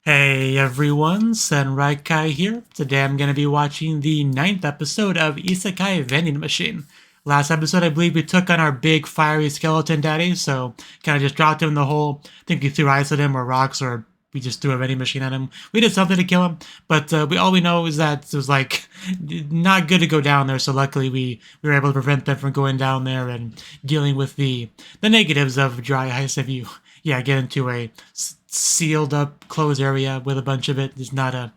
Hey everyone, Umarekawatta here. Today I'm going to be watching the 9th episode of Isekai Vending Machine. Last episode, I believe we took on our big fiery skeleton daddy, so kind of just dropped him in the hole. I think we threw ice at him or rocks, or we just threw a vending machine at him. We did something to kill him, but all we know is that it was like not good to go down there. So luckily we were able to prevent them from going down there and dealing with the negatives of dry ice. If you get into a sealed up closed area with a bunch of it is not a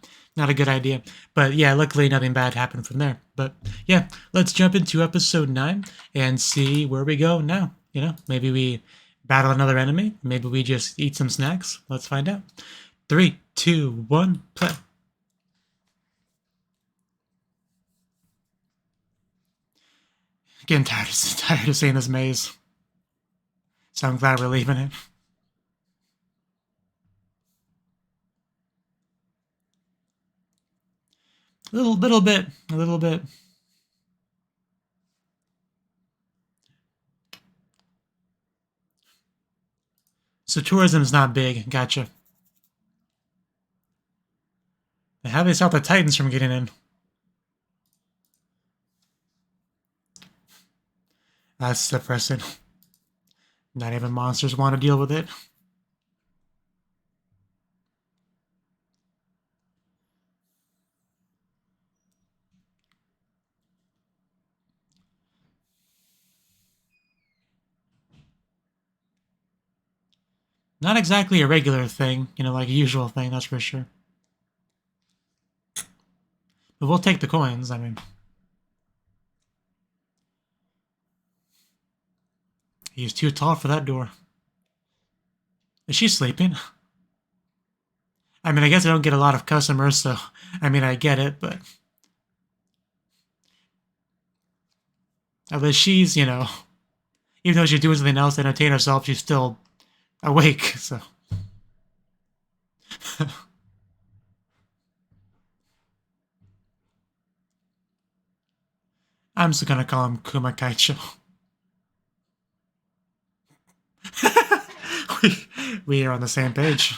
good idea. But yeah, luckily nothing bad happened from there. But yeah, let's jump into episode 9 and see where we go now. Maybe we battle another enemy. Maybe we just eat some snacks. Let's find out. 3, 2, 1, play. Getting tired of seeing this maze. So I'm glad we're leaving it. A little bit. So tourism's not big. Gotcha. How do they stop the Titans from getting in? That's depressing. Not even monsters want to deal with it. Not exactly a regular thing, like a usual thing, that's for sure. But we'll take the coins, I mean. He's too tall for that door. Is she sleeping? I mean, I guess I don't get a lot of customers, so, I mean, I get it, but... At least she's, even though she's doing something else to entertain herself, she's still awake, so... I'm just gonna call him Kumakaicho. we are on the same page.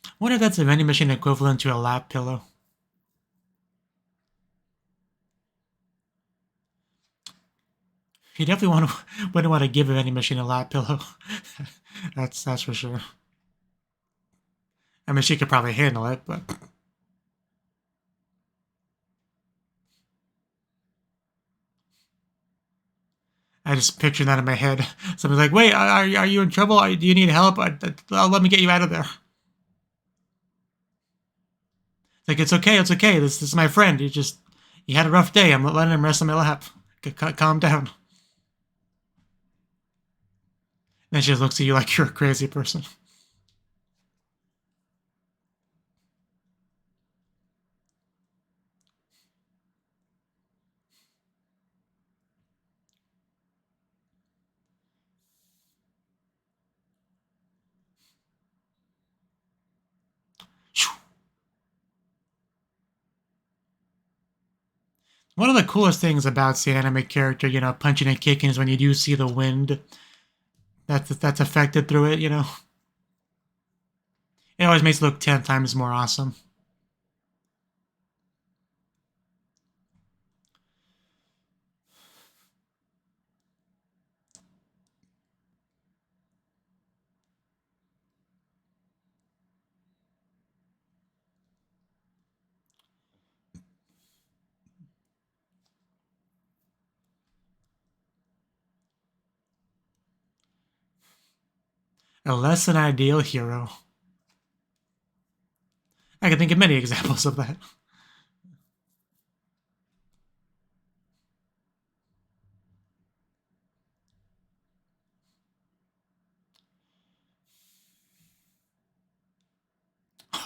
I wonder if that's a vending machine equivalent to a lap pillow. You definitely wouldn't want to give a vending machine a lap pillow. that's for sure. I mean, she could probably handle it, but... I just pictured that in my head. Somebody's like, wait, are you in trouble? Do you need help? Let me get you out of there. It's like, it's okay. This is my friend. You had a rough day. I'm letting him rest on my lap. Calm down. Then she just looks at you like you're a crazy person. One of the coolest things about the anime character, punching and kicking is when you do see the wind that's affected through it, It always makes it look 10 times more awesome. A less than ideal hero. I can think of many examples of that.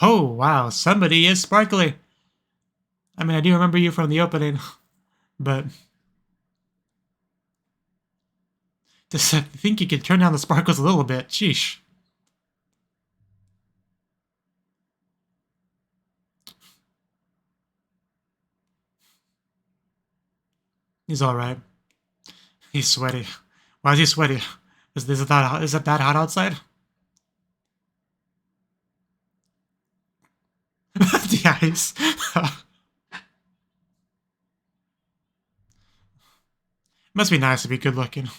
Oh, wow, somebody is sparkly. I mean, I do remember you from the opening, but... I think you could turn down the sparkles a little bit. Sheesh. He's alright. He's sweaty. Why is he sweaty? Is it that hot outside? The ice. Must be nice to be good looking.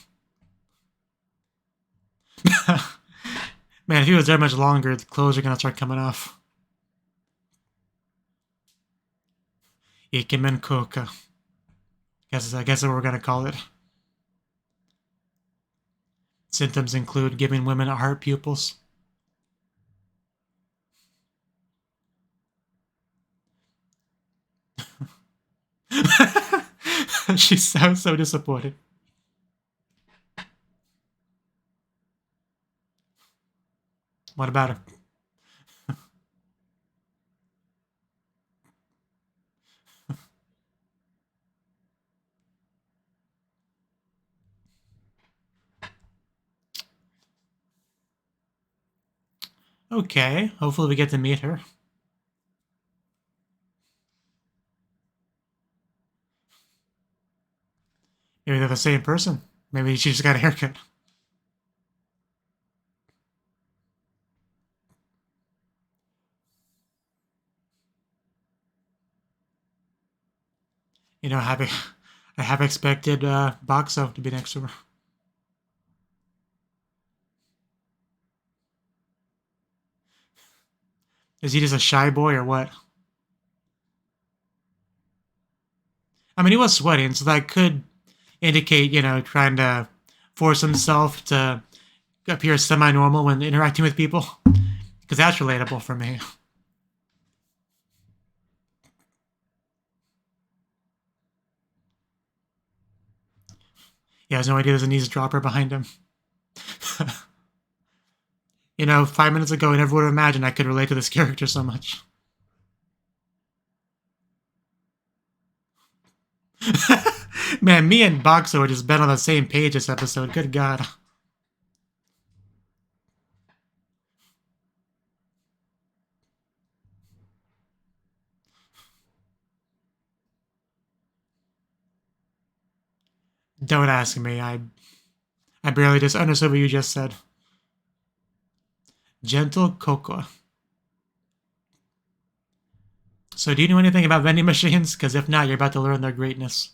Man, if he was there much longer, the clothes are gonna start coming off. Ikemen Koka. I guess that's what we're gonna call it. Symptoms include giving women heart pupils. She sounds so disappointed. What about her? Okay, hopefully we get to meet her. Maybe they're the same person. Maybe she just got a haircut. You know, I have expected Boxo to be next to her. Is he just a shy boy or what? I mean, he was sweating, so that could indicate, you know, trying to force himself to appear semi-normal when interacting with people. Because that's relatable for me. He has no idea there's an eavesdropper behind him. You know, 5 minutes ago, I never would have imagined I could relate to this character so much. Man, me and Boxo have just been on the same page this episode. Good God. Don't ask me. I barely just understood what you just said. Gentle Cocoa. So, do you know anything about vending machines? Because if not, you're about to learn their greatness.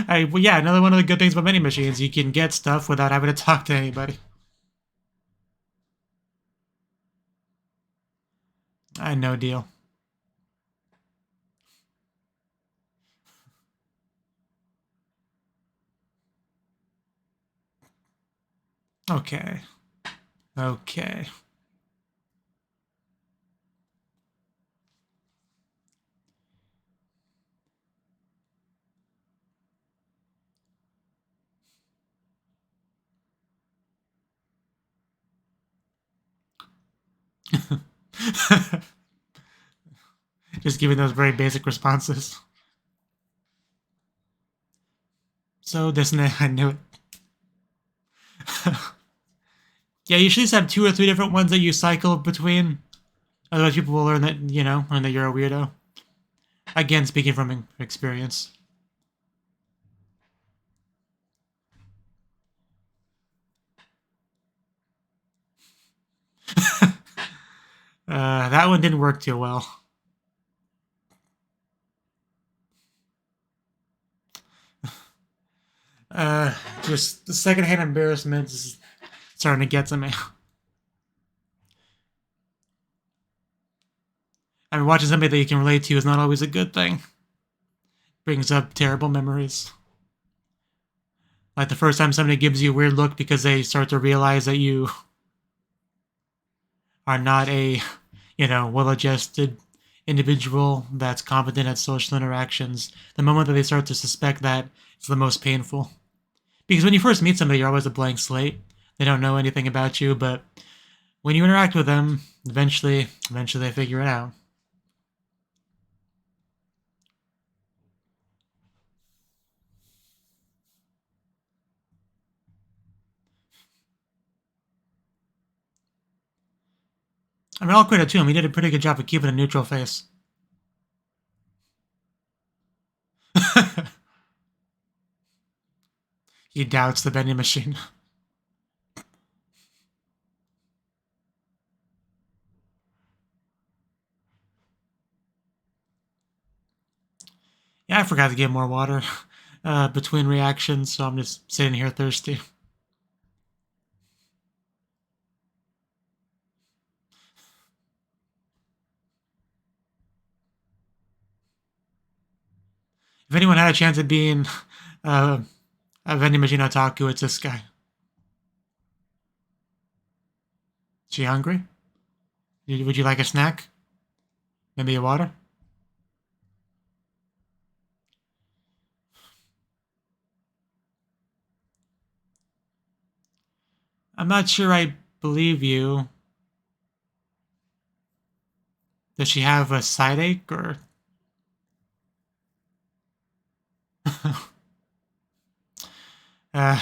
Well, yeah, another one of the good things about vending machines, you can get stuff without having to talk to anybody. No deal. Okay. Okay. Just giving those very basic responses. So, this I knew it. Yeah, you should just have 2 or 3 different ones that you cycle between. Otherwise, people will learn that, you know, learn that you're a weirdo. Again, speaking from experience. That one didn't work too well. Just the secondhand embarrassment is starting to get to me. I mean, watching somebody that you can relate to is not always a good thing. Brings up terrible memories. Like the first time somebody gives you a weird look because they start to realize that you are not a, you know, well-adjusted individual that's competent at social interactions. The moment that they start to suspect that, it's the most painful. Because when you first meet somebody, you're always a blank slate. They don't know anything about you, but when you interact with them, eventually they figure it out. I mean, all credit to him. He did a pretty good job of keeping a neutral face. He doubts the vending machine. Yeah, I forgot to get more water between reactions, so I'm just sitting here thirsty. If anyone had a chance of being a vending machine otaku, it's this guy. Is she hungry? Would you like a snack? Maybe a water? I'm not sure I believe you. Does she have a side ache or? uh,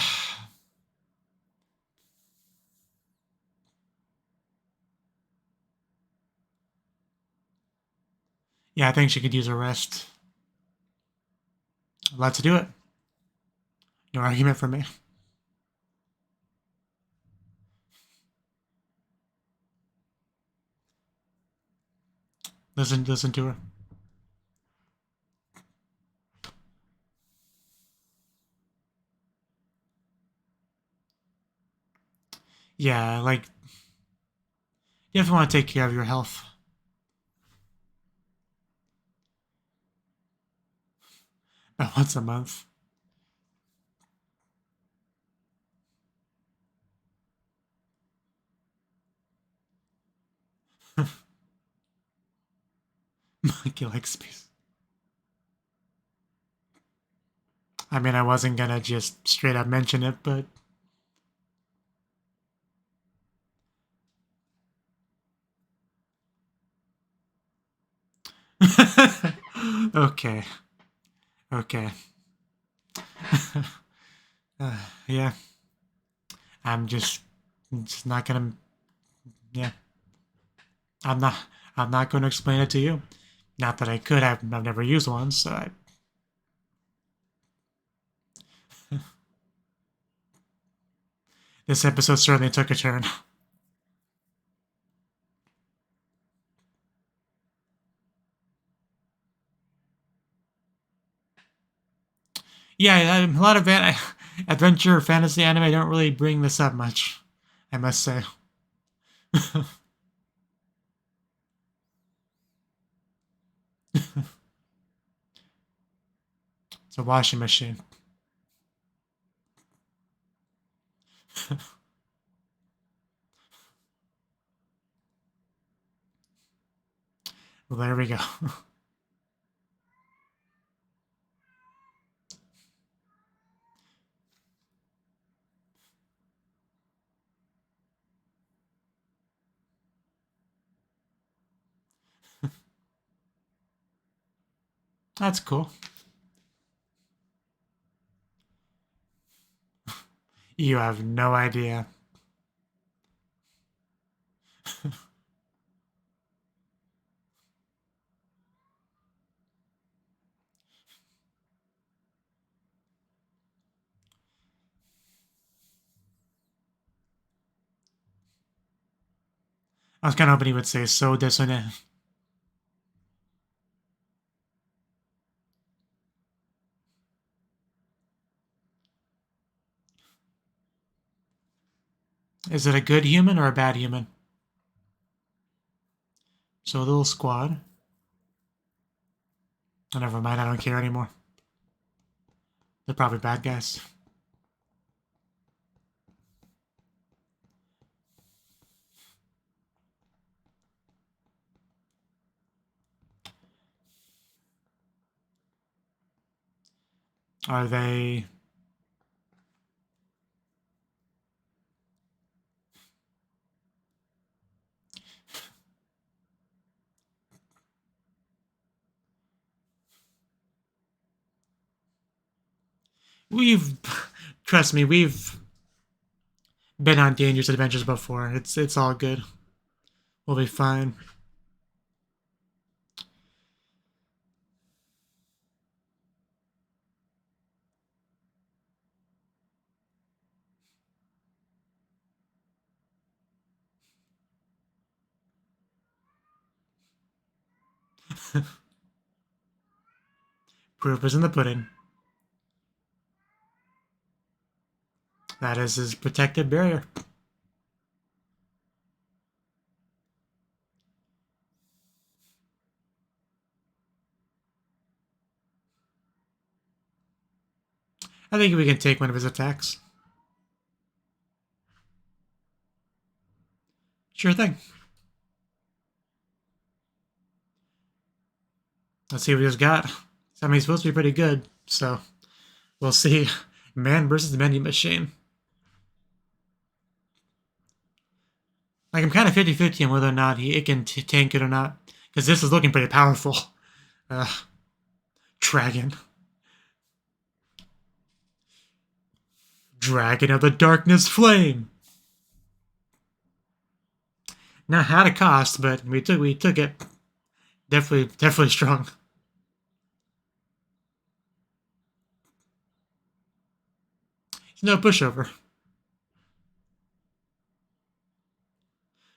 yeah, I think she could use a rest. Let's do it. No argument for me. Listen to her. Yeah, like, you definitely want to take care of your health. About once a month. Monkey like space. I mean, I wasn't gonna just straight up mention it, but okay, okay. Yeah, I'm just not gonna. Yeah, I'm not. I'm not going to explain it to you. Not that I could. I've never used one, so this episode certainly took a turn. Yeah, a lot of adventure fantasy anime don't really bring this up much, I must say. It's a washing machine. Well, there we go. That's cool. You have no idea. I was kind of hoping he would say so dissonant. Is it a good human or a bad human? So a little squad. Oh, never mind, I don't care anymore. They're probably bad guys. Are they... We've... Trust me, we've been on dangerous adventures before. It's all good. We'll be fine. Proof is in the pudding. That is his protective barrier. I think we can take one of his attacks. Sure thing. Let's see what he's got. I mean, he's supposed to be pretty good, so we'll see. Man versus the vending machine. Like, I'm kind of 50-50 on whether or not it can tank it or not, because this is looking pretty powerful. Dragon. Dragon of the Darkness Flame. Not had a cost, but we took it. Definitely strong. It's no pushover.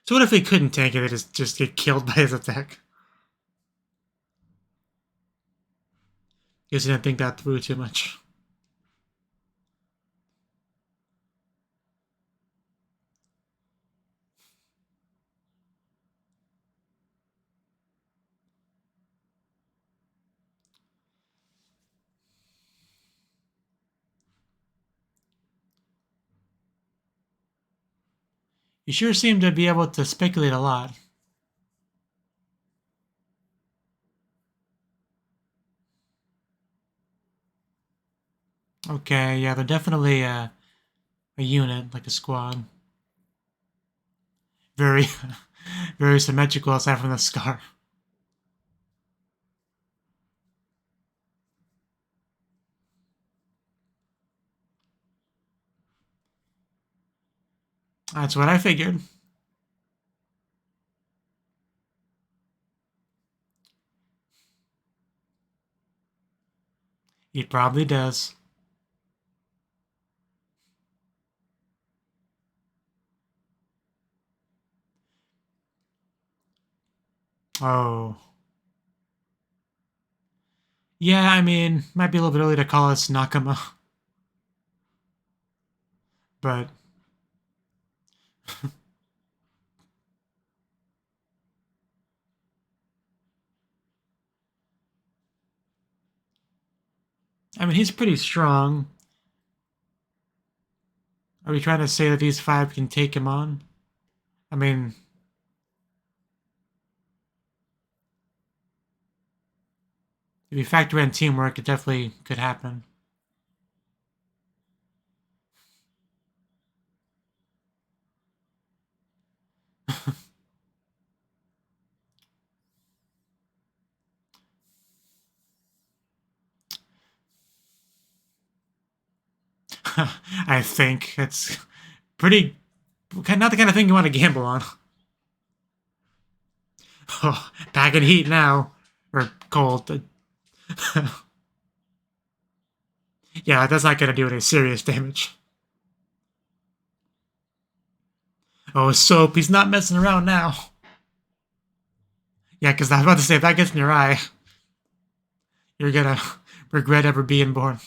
So what if we couldn't tank it? They just get killed by his attack. Guess he didn't think that through too much. You sure seem to be able to speculate a lot. Okay, yeah, they're definitely a unit, like a squad. Very, very symmetrical aside from the scar. That's what I figured. He probably does. Oh. Yeah, I mean, might be a little bit early to call us Nakama. But I mean, he's pretty strong. Are we trying to say that these 5 can take him on? I mean, if you factor in teamwork, it definitely could happen. I think it's pretty not the kind of thing you want to gamble on. Oh, back in heat now. Or cold. Yeah, that's not going to do any serious damage. Oh, Soap, he's not messing around now. Yeah, because I was about to say, if that gets in your eye, you're going to regret ever being born.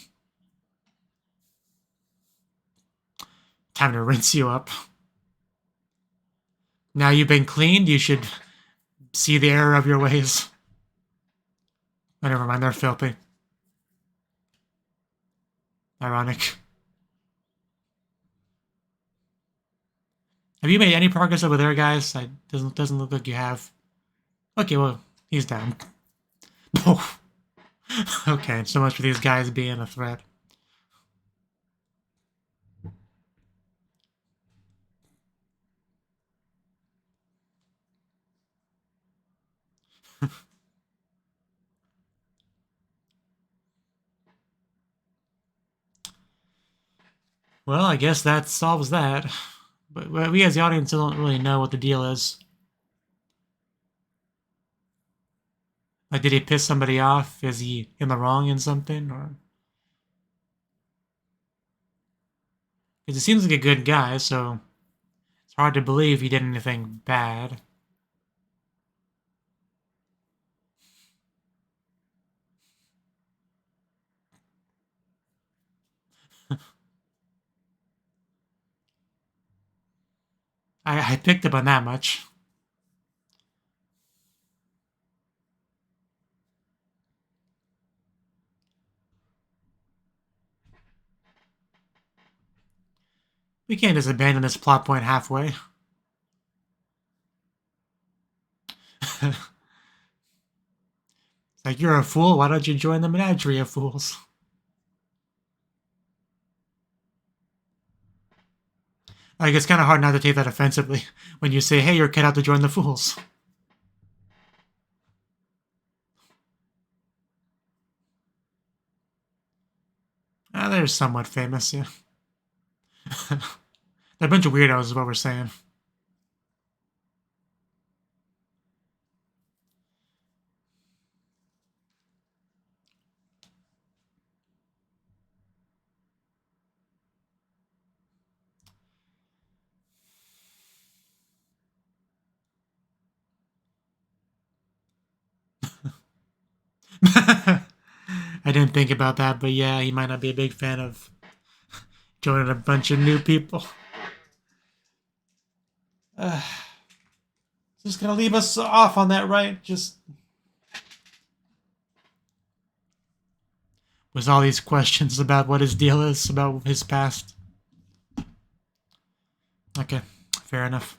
Time to rinse you up. Now you've been cleaned, you should see the error of your ways. Oh, never mind, they're filthy. Ironic. Have you made any progress over there, guys? Doesn't look like you have. Okay, well, he's down. Okay, so much for these guys being a threat. Well, I guess that solves that. But we as the audience don't really know what the deal is. Like, did he piss somebody off? Is he in the wrong in something? Or because he seems like a good guy, so it's hard to believe he did anything bad. I picked up on that much. We can't just abandon this plot point halfway. It's like, you're a fool, why don't you join the menagerie of fools? Like, it's kind of hard not to take that offensively when you say, hey, you're cut out to join the fools. They're somewhat famous, yeah. They're a bunch of weirdos is what we're saying. I didn't think about that, but yeah, he might not be a big fan of joining a bunch of new people. Just gonna leave us off on that, right? Just with all these questions about what his deal is, about his past. Okay, fair enough.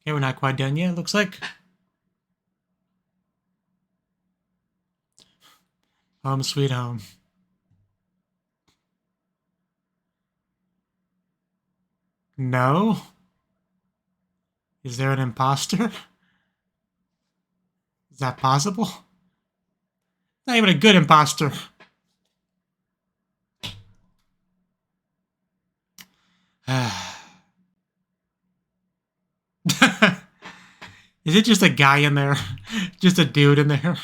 Okay, we're not quite done yet, looks like. Home sweet home. No? Is there an imposter? Is that possible? Not even a good imposter. Is it just a guy in there? Just a dude in there?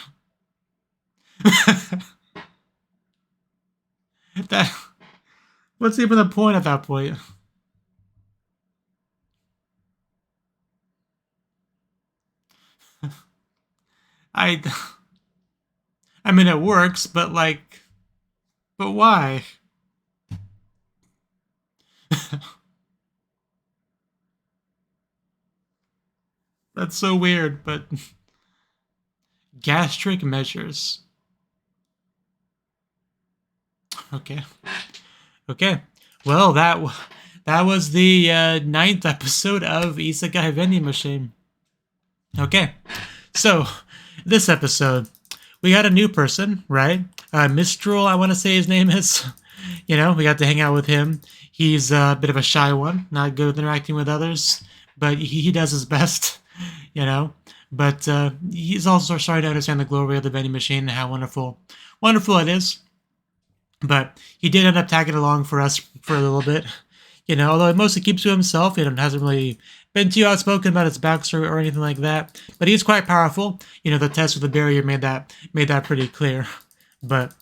That, what's even the point at that point? I mean, it works, but like, but why? That's so weird, but gastric measures. Okay. Okay. Well, that was the 9th episode of Isekai Vending Machine. Okay. So, this episode, we got a new person, right? Mistral, I want to say his name is. You know, we got to hang out with him. He's a bit of a shy one, not good with interacting with others, but he does his best, you know. But he's also starting to understand the glory of the vending machine and how wonderful it is. But he did end up tagging along for us for a little bit. You know, although he mostly keeps to himself, you know, hasn't really been too outspoken about his backstory or anything like that. But he's quite powerful. You know, the test with the barrier made that pretty clear. But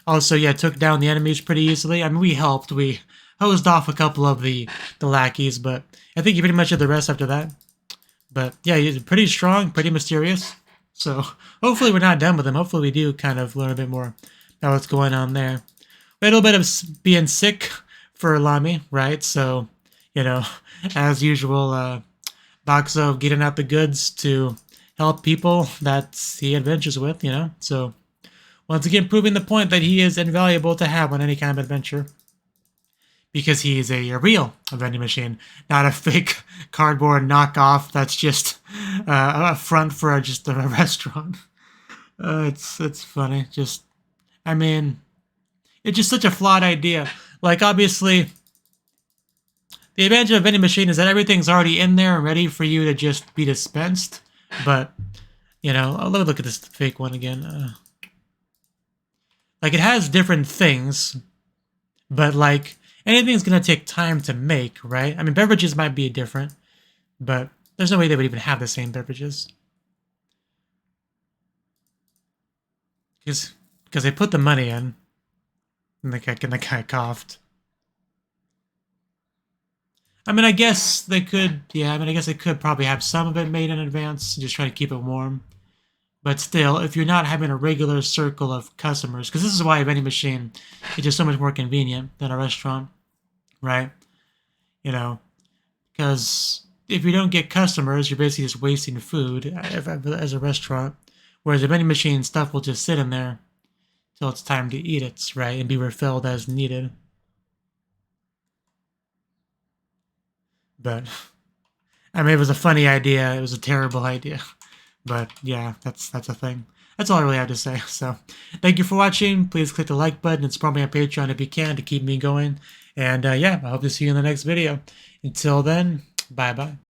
also, yeah, took down the enemies pretty easily. I mean, we helped. We hosed off a couple of the lackeys, but I think he pretty much did the rest after that. But yeah, he's pretty strong, pretty mysterious. So hopefully we're not done with him. Hopefully we do kind of learn a bit more about what's going on there. A little bit of being sick for Lamy, right? So, you know, as usual, Boxo getting out the goods to help people that he adventures with, you know? So, once again, proving the point that he is invaluable to have on any kind of adventure. Because he is a real vending machine, not a fake cardboard knockoff that's just a front for just a restaurant. It's funny. Just, I mean, it's just such a flawed idea. Like, obviously, the advantage of a vending machine is that everything's already in there and ready for you to just be dispensed. But, you know, let me look at this fake one again. Like, it has different things, but, like, anything's going to take time to make, right? I mean, beverages might be different, but there's no way they would even have the same beverages. Because they put the money in, and the guy coughed. I mean, I guess they could, yeah, I mean, I guess they could probably have some of it made in advance, just try to keep it warm. But still, if you're not having a regular circle of customers, because this is why a vending machine is just so much more convenient than a restaurant, right? You know, because if you don't get customers, you're basically just wasting food as a restaurant. Whereas a vending machine, stuff will just sit in there till it's time to eat it, right? And be refilled as needed. But, I mean, it was a funny idea. It was a terrible idea. But yeah, that's a thing. That's all I really have to say. So thank you for watching. Please click the like button and support me on Patreon if you can to keep me going. And yeah, I hope to see you in the next video. Until then, bye-bye.